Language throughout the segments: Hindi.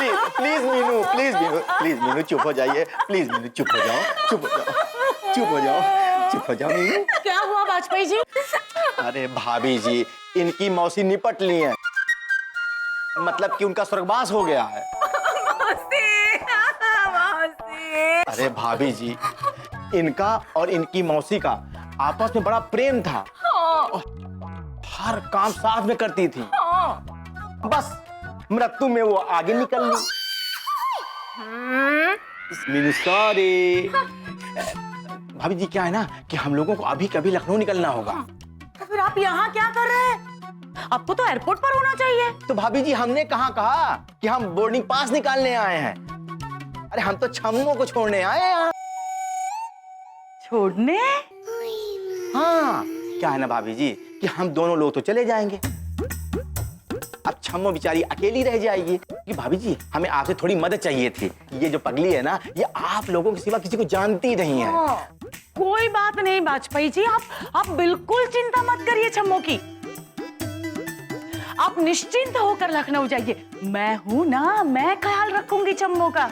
Please please Meenu, please Meenu, please Meenu चुप हो जाइए, प्लीज मीनू चुप हो जाओ, चुप हो जाओ, चुप हो जाओ, चुप हो जाओ मीनू। क्या हुआ वाजपेयी जी? अरे भाभी जी, इनकी मौसी निपट ली है, मतलब कि उनका स्वर्गवास हो गया है। मौसी, मौसी। अरे भाभी जी, इनका और इनकी मौसी का आपस में बड़ा प्रेम था और हर काम साथ में करती थी। बस मृत्यु में वो आगे निकल ली। मीनू सॉरी। भाभी जी क्या है ना कि हम लोगों को अभी कभी लखनऊ निकलना होगा। तो फिर आप यहाँ क्या कर रहे हैं? आपको तो एयरपोर्ट पर होना चाहिए। तो भाभी जी हमने कहाँ कहा कि हम बोर्डिंग पास निकालने आए हैं। अरे हम तो छम्मो को छोड़ने आए हैं यहाँ। छोड़ने? हाँ, क्या है ना भाभी जी कि हम दोनों लोग तो चले जाएंगे, अब छम्मो बेचारी अकेली रह जाएगी। कि भाभी जी हमें आपसे थोड़ी मदद चाहिए थी। ये जो पगली है ना, ये आप लोगों के सिवा किसी को जानती नहीं है। कोई बात नहीं वाजपेयी जी, आप बिल्कुल चिंता मत करिए छम्मो की। आप निश्चिंत होकर लखनऊ जाइए, मैं हूं ना, मैं ख्याल रखूंगी छम्मो का।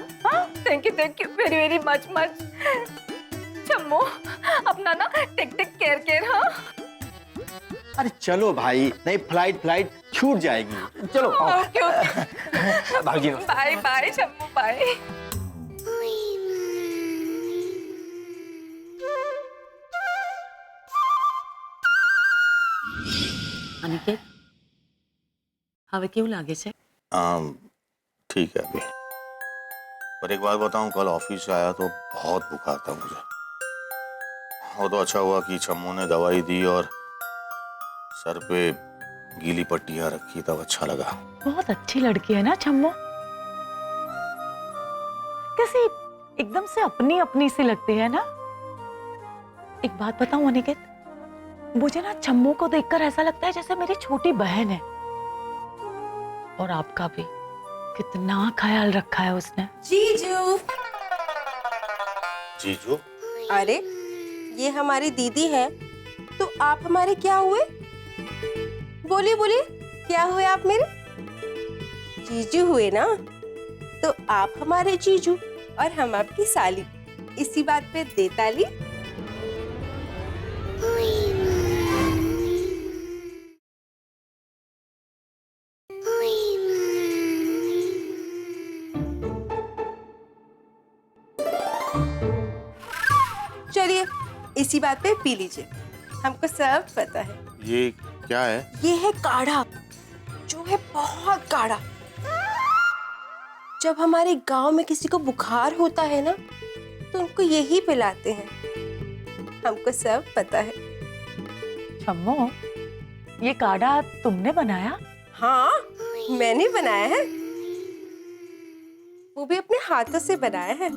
Thank you very very much much. Chhammo अपना ना टेक केयर। हाँ अरे चलो भाई, नहीं फ्लाइट छूट जाएगी। चलो ओके ओके भाभी जी बाय बाय छम्मो बाय। अनिकेत, હવે કેવું લાગે છે? ठीक है अभी, पर एक बात बताऊं, कल ऑफिस से आया तो बहुत बुखार था मुझे। वो तो अच्छा हुआ कि छम्मू ने दवाई दी और सर पे गीली पट्टियां रखी, तब अच्छा लगा। बहुत अच्छी लड़की है ना छम्मो, कैसी एकदम से अपनी अपनी सी लगती है ना। एक बात बताऊं अनिकेत, मुझे ना छम्मो को देखकर ऐसा लगता है जैसे मेरी छोटी बहन है। और आपका भी कितना ख्याल रखा है उसने। जीजू। जीजू? अरे ये हमारी दीदी है, तो आप हमारे क्या हुए? बोलिए बोलिए, क्या हुए आप मेरे? जीजू हुए ना, तो आप हमारे जीजू और हम आपकी साली। इसी बात पे दे ताली। चलिए इसी बात पे पी लीजिए, हमको सब पता है। ये क्या है? ये है काढ़ा, जो है बहुत काढ़ा। जब हमारे गांव में किसी को बुखार होता है ना, तो उनको यही पिलाते हैं। हमको सब पता है। छम्मो, ये काढ़ा तुमने बनाया? हाँ, मैंने बनाया है, वो भी अपने हाथों से बनाया है।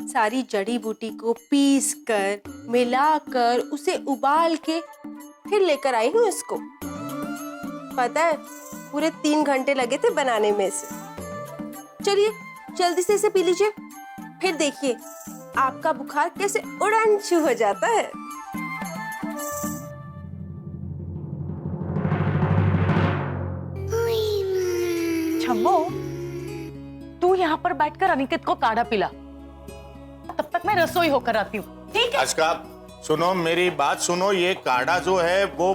सारी जड़ी बूटी को पीस कर, मिलाकर, उसे उबाल के फिर लेकर आई हूँ इसको। पता है, पूरे 3 घंटे लगे थे बनाने में इसे। चलिए जल्दी से इसे पी लीजिए, फिर देखिए आपका बुखार कैसे उड़न छू हो जाता है। छम्मो, तू यहाँ पर बैठकर अनिकेत को काढ़ा पिला, तब तक मैं रसोई होकर आती हूँ। ठीक है? अच्छा सुनो, मेरी बात सुनो, ये काढ़ा जो है वो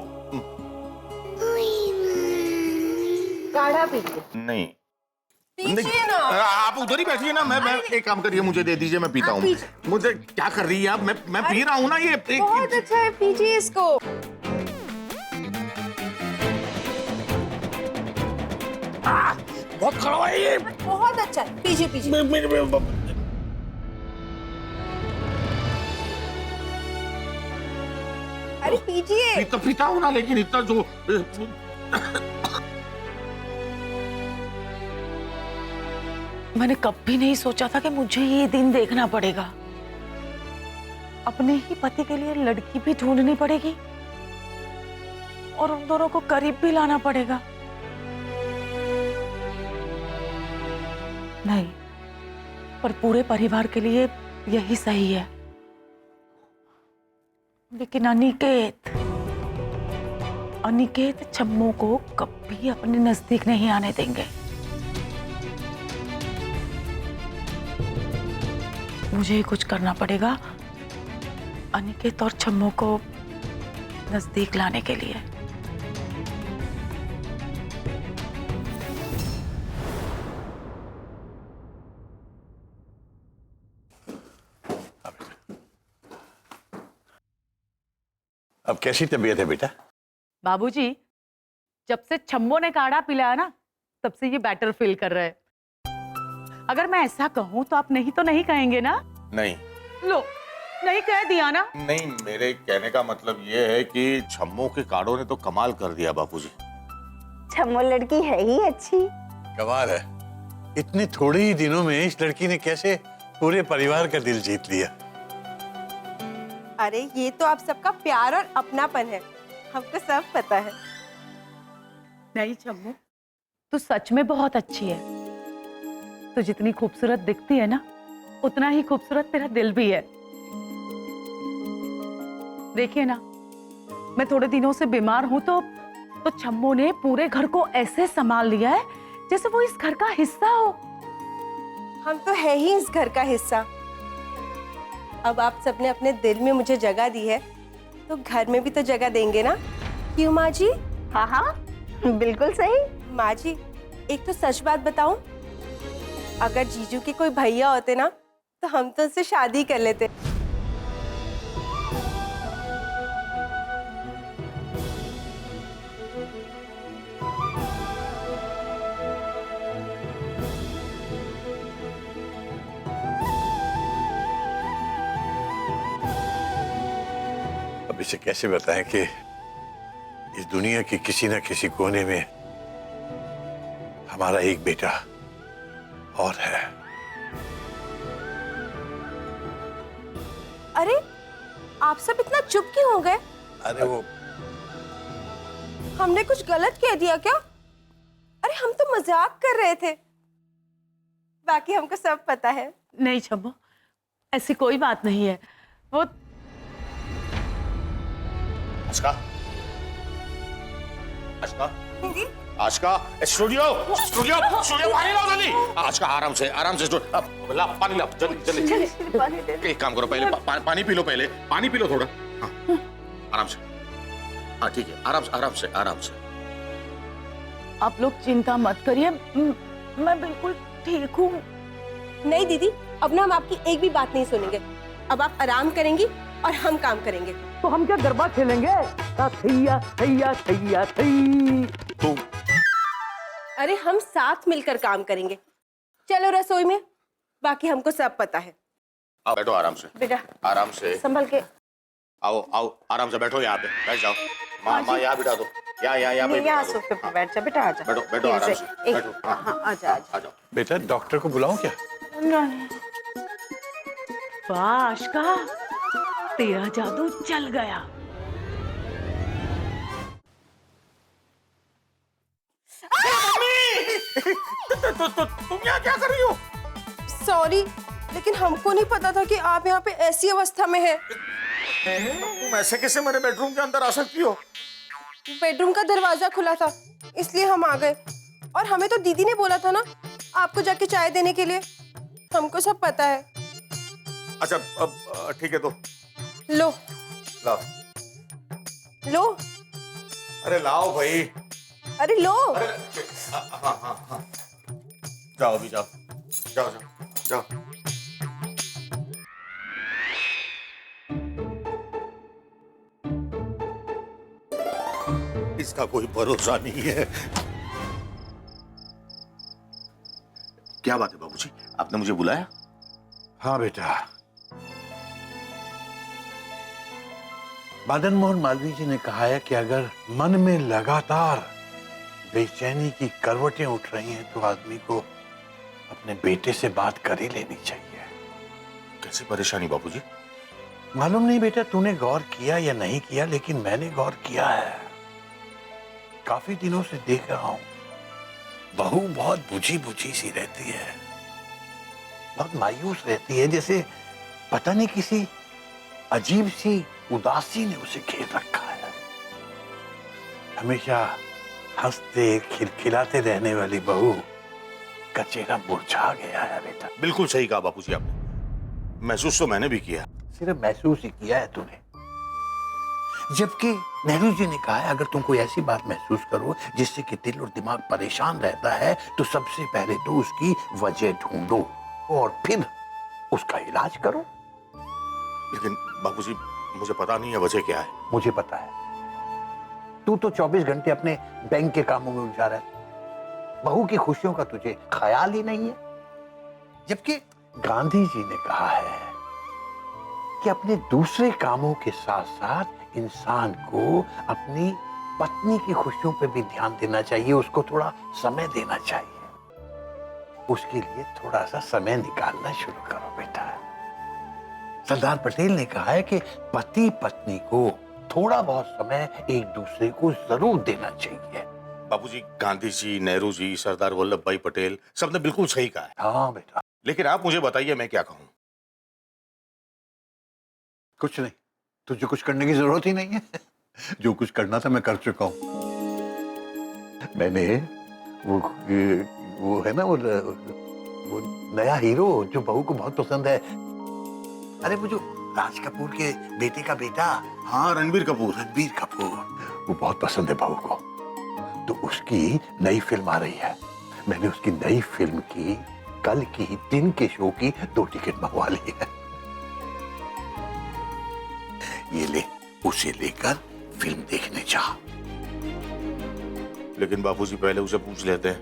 काढ़ा पीजिए। नहीं, पीजिए ना। आप उधर ही बैठिए ना, मैं एक काम करिए, मुझे दे दीजिए, मैं पीता हूँ। मुझे क्या कर रही है आप? मैं पी रहा हूँ ना ये। बहुत अच्छा है, पीजिए इसको। बहुत कड़वा है ये। बहुत अच्छा है, पीजिए पीजिए। अरे पीजिए। पीता हूँ ना, लेकिन इतना जो मैंने कभी नहीं सोचा था कि मुझे ये दिन देखना पड़ेगा। अपने ही पति के लिए लड़की भी ढूंढनी पड़ेगी और उन दोनों को करीब भी लाना पड़ेगा। नहीं, पर पूरे परिवार के लिए यही सही है। लेकिन अनिकेत छम्मो को कभी अपने नजदीक नहीं आने देंगे। मुझे ही कुछ करना पड़ेगा अनिकेत और छम्मो को नजदीक लाने के लिए। अब कैसी तबीयत है बेटा? बाबूजी, जब से छम्मो ने काढ़ा पिलाया ना, तब से ये बेटर फील कर रहा है। अगर मैं ऐसा कहूं तो आप नहीं तो नहीं कहेंगे ना? नहीं लो, नहीं कह दिया ना? नहीं, मेरे कहने का मतलब ये है कि छम्मो के काढ़ों ने तो कमाल कर दिया बापूजी। छम्मो लड़की है ही अच्छी। कमाल है, इतने थोड़े ही दिनों में इस लड़की ने कैसे पूरे परिवार का दिल जीत लिया। अरे ये तो आप सबका प्यार और अपनापन है, हमको सब पता है। नहीं छम्मो, तू सच में बहुत अच्छी है। तू जितनी खूबसूरत दिखती है ना, उतना ही खूबसूरत तेरा दिल भी है। देखिए ना, मैं थोड़े दिनों से बीमार हूं तो छम्मो ने पूरे घर को ऐसे संभाल लिया है जैसे वो इस घर का हिस्सा हो। हम तो है ही इस घर का हिस्सा। अब आप सबने अपने दिल में मुझे जगह दी है, तो घर में भी तो जगह देंगे ना? क्यों माँ जी? हाँ हाँ, बिल्कुल सही। माँ जी, एक तो सच बात बताऊं, अगर जीजू के कोई भैया होते ना, तो हम तो उससे शादी कर लेते। अब इसे कैसे बताएं कि इस दुनिया के किसी न किसी कोने में हमारा एक बेटा और है। अरे आप सब इतना चुप क्यों हो गए? अरे वो हमने कुछ गलत कह दिया क्या? अरे हम तो मजाक कर रहे थे, बाकी हमको सब पता है। नहीं छम्मो, ऐसी कोई बात नहीं है। वो आशका, आशका, आशका, स्टूडियो, स्टूडियो, स्टूडियो, पानी लाओ जल्दी। आशका, आराम से ला, पानी ला, जल्दी जल्दी। एक काम करो, पहले पानी पी लो, पहले पानी पी लो थोड़ा। हाँ, आराम से। हाँ ठीक है, आराम से। आप लोग चिंता मत करिए, मैं बिल्कुल ठीक हूँ। नहीं दीदी, अब ना हम आपकी एक भी बात नहीं सुनेंगे। अब आप आराम करेंगी और हम काम करेंगे। तो हम क्या गरबा खेलेंगे? थैया थैया थैया थई। तो अरे हम साथ मिलकर काम करेंगे। चलो रसोई में, बाकी हमको सब पता है। आओ बैठो आराम से, बेटा आराम से। संभल के। आओ आराम से बैठो, यहाँ पे बैठ जाओ। माँ यहाँ बिठा दो, यहाँ पे यहाँ सोफे पर बैठ जा बेटा, आजा। बैठो आराम से, बैठो। हाँ, आजा। आ जाओ। बेटा डॉक्टर को बुलाऊं क्या? वाह आशका, तेरा जादू चल गया। तुम यहाँ क्या कर रही हो? सॉरी, लेकिन हमको नहीं पता था कि आप यहाँ पे ऐसी अवस्था में हैं। तुम ऐसे कैसे मेरे बेडरूम के अंदर आ सकती हो? बेडरूम का दरवाजा खुला था, इसलिए हम आ गए। और हमें तो दीदी ने बोला था ना आपको जाके चाय देने के लिए। हमको सब पता है। अच्छा अब ठीक है, तो लो लाओ। लो, अरे लाओ भाई। अरे लो। हाँ। जाओ अभी, जाओ। इसका कोई भरोसा नहीं है। क्या बात है बाबूजी, आपने मुझे बुलाया? हाँ बेटा, मदन मोहन मालवीय जी ने कहा है कि अगर मन में लगातार बेचैनी की करवटें उठ रही हैं तो आदमी को अपने बेटे से बात कर ही लेनी चाहिए। कैसी परेशानी बाबूजी? मालूम नहीं बेटा तूने गौर किया या नहीं किया, लेकिन मैंने गौर किया है। काफी दिनों से देख रहा हूं, बहू बहुत बुझी बुझी सी रहती है, बहुत मायूस रहती है, जैसे पता नहीं किसी अजीब सी उदासी ने उसे घेर रखा है। हमेशा हंसते खिलखिलाते रहने वाली बहू का चेहरा मुरझा गया है बेटा। बिल्कुल सही कहा बापूजी आपने। महसूस तो मैंने भी किया। सिर्फ महसूस ही किया है तूने, जबकि नेहरू जी ने कहा है अगर तुम कोई ऐसी बात महसूस करो जिससे कि दिल और दिमाग परेशान रहता है तो सबसे पहले तो उसकी वजह ढूंढो और फिर उसका इलाज करो। लेकिन बापूजी, मुझे पता नहीं है वजह क्या है। मुझे पता है, तू तो 24 घंटे अपने बैंक के कामों में उलझा रहा है, बहू की खुशियों का तुझे ख्याल ही नहीं है। जबकि गांधी जी ने कहा है कि अपने दूसरे कामों के साथ साथ इंसान को अपनी पत्नी की खुशियों पर भी ध्यान देना चाहिए, उसको थोड़ा समय देना चाहिए। उसके लिए थोड़ा सा समय निकालना शुरू करो बेटा। सरदार पटेल ने कहा है कि पति पत्नी को थोड़ा बहुत समय एक दूसरे को जरूर देना चाहिए। बापूजी, गांधी जी, नेहरू जी, सरदार वल्लभ भाई पटेल सबने बिल्कुल सही कहा है। हाँ बेटा। लेकिन आप मुझे बताइए मैं क्या कहूँ? कुछ नहीं, तुझे कुछ करने की जरूरत ही नहीं है। जो कुछ करना था मैं कर चुका हूँ। मैंने वो है ना वो नया हीरो जो बहू को बहुत पसंद है, अरे वो जो राज कपूर के बेटे का बेटा। हाँ, रणबीर कपूर। रणबीर कपूर, वो बहुत पसंद है बहू को, तो उसकी नई फिल्म आ रही है। मैंने उसकी नई फिल्म की कल की दिन के शो की 2 टिकट मंगवा ली है। ये ले, उसे लेकर फिल्म देखने जा। लेकिन बापूजी, पहले उसे पूछ लेते हैं,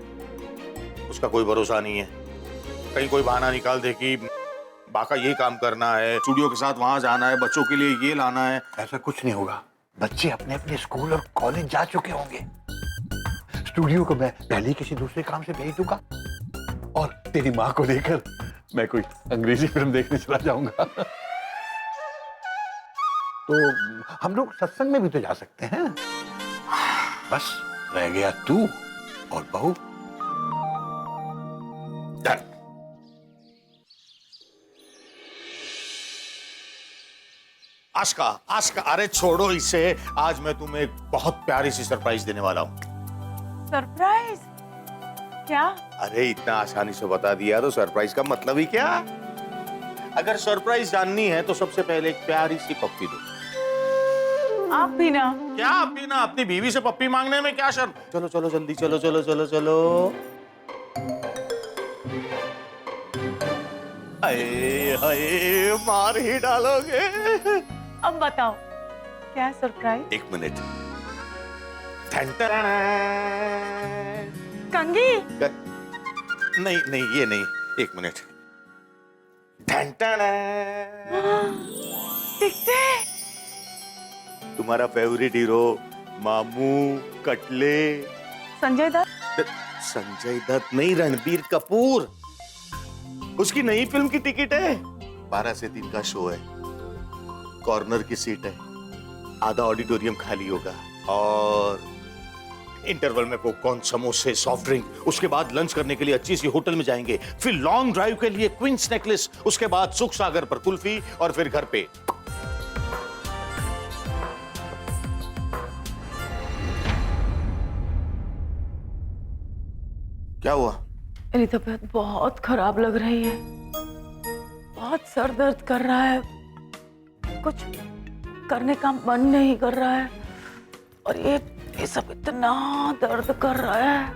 उसका कोई भरोसा नहीं है। कहीं कोई बहाना निकाल दे कि बाका ये काम करना है, स्टूडियो के साथ वहां जाना है, बच्चों के लिए ये लाना है। ऐसा कुछ नहीं होगा, बच्चे अपने अपने स्कूल और कॉलेज जा चुके होंगे। स्टूडियो को मैं पहले ही किसी दूसरे काम से भेज दूंगा और तेरी माँ को लेकर मैं कोई अंग्रेजी फिल्म देखने चला जाऊंगा। तो हम लोग सत्संग में भी तो जा सकते हैं। बस रह गया तू और बहू। डन। आस्का, आस्का, अरे छोड़ो इसे। आज मैं तुम्हें एक बहुत प्यारी सी सरप्राइज देने वाला हूँ। सरप्राइज? क्या? अरे इतना आसानी से बता दिया तो सरप्राइज का मतलब ही क्या? अगर सरप्राइज जाननी है तो सबसे पहले एक प्यारी सी पप्पी दो। आप भी ना? क्या आप भी ना? अपनी बीवी से पप्पी मांगने में क्या शर्म? चलो चलो जल्दी, चलो चलो चलो चलो। हाय हाय, मार ही डालोगे। अब बताओ क्या सरप्राइज? 1 मिनट। कंघी? नहीं नहीं, ये नहीं, 1 मिनट। टिकटे? तुम्हारा फेवरेट हीरो मामू कटले। संजय दत्त? संजय दत्त नहीं, रणबीर कपूर। उसकी नई फिल्म की टिकट है। 12 से 3 का शो है, कॉर्नर की सीट है, आधा ऑडिटोरियम खाली होगा और इंटरवल में पॉपकॉर्न, समोसे, सॉफ्ट ड्रिंक, उसके बाद लंच करने के लिए अच्छी सी होटल में जाएंगे, फिर लॉन्ग ड्राइव के लिए क्वींस नेकलेस, उसके बाद सुख सागर पर कुल्फी और फिर घर पे। क्या हुआ? मेरी तबीयत बहुत खराब लग रही है, बहुत सर दर्द कर रहा है, कुछ करने का मन नहीं कर रहा है और ये सब इतना दर्द कर रहा है।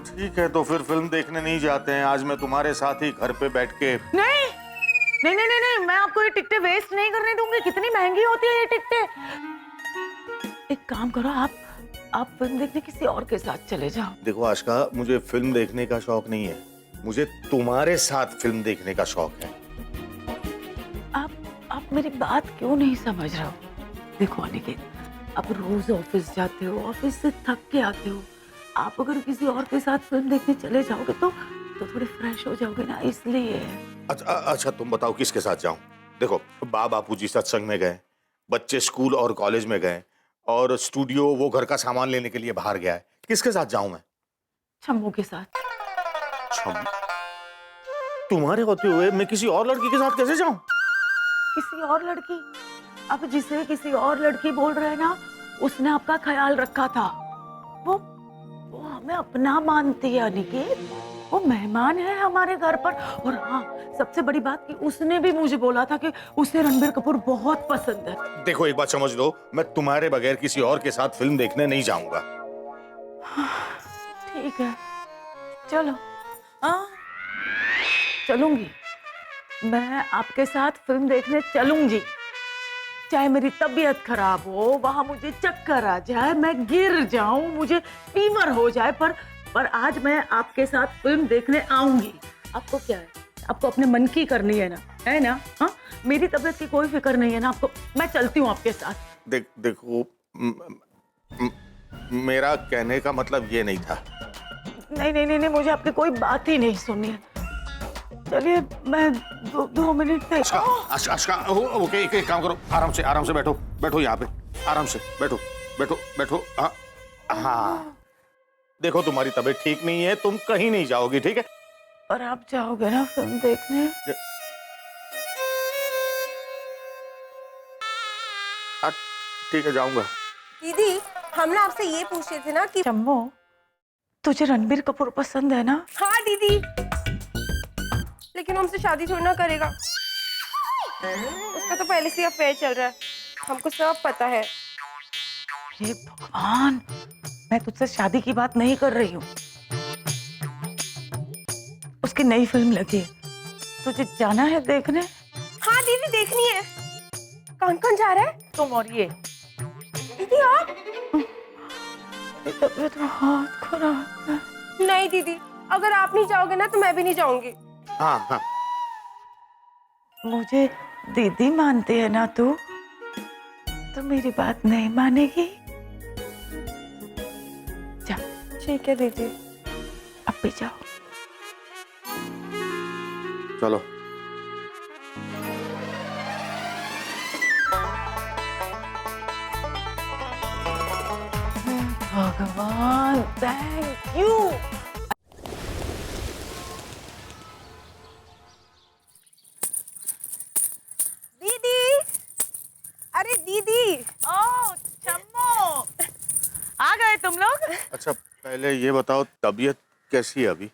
ठीक है, तो फिर फिल्म देखने नहीं जाते हैं। आज मैं तुम्हारे साथ ही घर पे बैठ के। नहीं नहीं नहीं नहीं, नहीं। मैं आपको ये टिकटें वेस्ट नहीं करने दूंगी। कितनी महंगी होती है ये टिकटें। एक काम करो, आप फिल्म देखने किसी और के साथ चले जाओ। देखो आशिका, मुझे फिल्म देखने का शौक नहीं है, मुझे तुम्हारे साथ फिल्म देखने का शौक है। आप मेरी बात क्यों नहीं समझ रहे हो? देखो अनिकेत, आप रोज ऑफिस जाते हो, ऑफिस से थक के आते हो, आप अगर किसी और के साथ फिल्म देखने चले जाओगे तो थोड़े फ्रेश हो जाओगे ना, इसलिए। अच्छा तुम बताओ किसके साथ जाऊं? देखो, बापूजी सत्संग में गए, बच्चे स्कूल और कॉलेज में गए और स्टूडियो वो घर का सामान लेने के लिए बाहर गया है। किसके साथ जाऊं मैं? छम्मू के साथ। तुम्हारे होते हुए मैं किसी और लड़की के साथ कैसे जाऊं? किसी और लड़की? आप जिसे किसी और लड़की बोल रहे हैं ना, उसने आपका ख्याल रखा था। वो हमें अपना मानती है अनिकेत। वो मेहमान है हमारे घर पर। और हाँ, सबसे बड़ी बात कि उसने भी मुझे बोला था कि उसे रणबीर कपूर बहुत पसंद है। देखो एक बात समझ लो, मैं तुम्हारे बगैर किसी और के साथ फिल्म देखने नहीं जाऊंगा। ठीक है, चलो। हाँ, चलूंगी, मैं आपके साथ फिल्म देखने चलूंगी। चाहे मेरी तबीयत खराब हो, वहां मुझे चक्कर आ जाए, मैं गिर जाऊं, मुझे फीवर हो जाए, पर आज मैं आपके साथ फिल्म देखने आऊंगी। आपको क्या है, आपको अपने मन की करनी है ना, है ना? हाँ, मेरी तबीयत की कोई फिक्र नहीं है ना आपको। मैं चलती हूँ आपके साथ। देखो मेरा कहने का मतलब ये नहीं था। नहीं नहीं नहीं नहीं, मुझे आपकी कोई बात ही नहीं सुननी है। चलिए, मैं दो मिनट तक। अच्छा, ओके, एक काम करो, आराम से बैठो यहाँ पे, आराम से बैठो। हाँ, देखो तुम्हारी तबीयत ठीक नहीं है, तुम कहीं नहीं जाओगी, ठीक है? और आप जाओगे ना फिल्म देखने? ठीक है, जाऊंगा। दीदी, हम ना आपसे ये पूछ रहे थे ना कि चम्मो, तुझे रणबीर कपूर पसंद है ना? हाँ दीदी, लेकिन हमसे शादी थोड़ी ना करेगा। उसका तो पहले से अफेयर चल रहा है, हमको सब पता है। हे भगवान, मैं तुझसे शादी की बात नहीं कर रही हूँ। उसकी नई फिल्म लगी है, तुझे जाना है देखने? हाँ दीदी, देखनी है। कौन जा रहा है? तुम और ये। दीदी आप? तबीयत बहुत खराब है। नहीं दीदी, अगर आप नहीं जाओगे ना तो मैं भी नहीं जाऊंगी। हाँ, मुझे दीदी मानती है ना तू? तो मेरी बात नहीं मानेगी? जा। ठीक है दीदी। अब भी जाओ। चलो। भगवान, थैंक यू। दीदी, अरे दीदी। ओ चम्मो, आ गए तुम लोग? अच्छा, पहले ये बताओ तबीयत कैसी है अभी?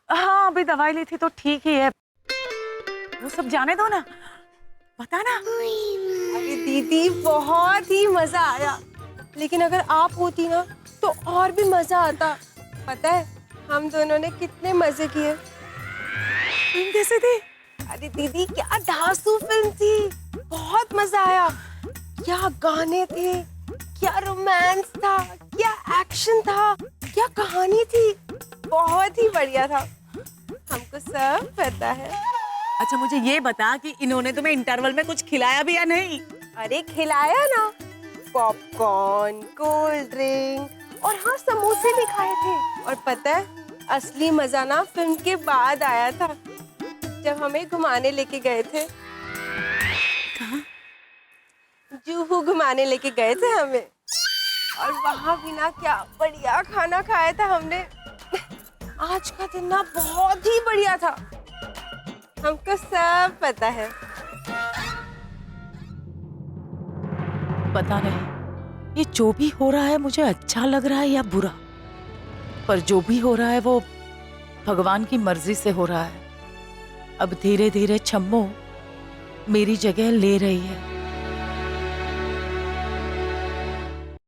हाँ, अभी दवाई ली थी तो ठीक ही है। वो सब जाने दो ना, बता ना। अरे दीदी, बहुत ही मजा आया, लेकिन अगर आप होती ना तो और भी मजा आता। पता है हम दोनों ने कितने मजे किए। फिल्म कैसे थी? अरे दीदी, क्या धांसू फिल्म थी, बहुत मजा आया। क्या गाने थे, क्या रोमांस था, क्या एक्शन था, क्या कहानी थी, बहुत ही बढ़िया था। हमको सब पता है। अच्छा, मुझे ये बता कि इन्होंने तुम्हें इंटरवल में कुछ खिलाया भी या नहीं? अरे खिलाया ना, पॉपकॉर्न, कोल्ड ड्रिंक और हाँ, समोसे भी खाए थे। और पता है असली मजा ना फिल्म के बाद आया था, जब हमें घुमाने लेके गए थे। कहाँ? जुहू घुमाने लेके गए थे हमें, और वहां भी ना क्या बढ़िया खाना खाया था हमने। आज का दिन ना बहुत ही बढ़िया था, हमको सब पता है। पता नहीं ये जो भी हो रहा है मुझे अच्छा लग रहा है या बुरा, पर जो भी हो रहा है वो भगवान की मर्जी से हो रहा है। अब धीरे धीरे छम्मो मेरी जगह ले रही है।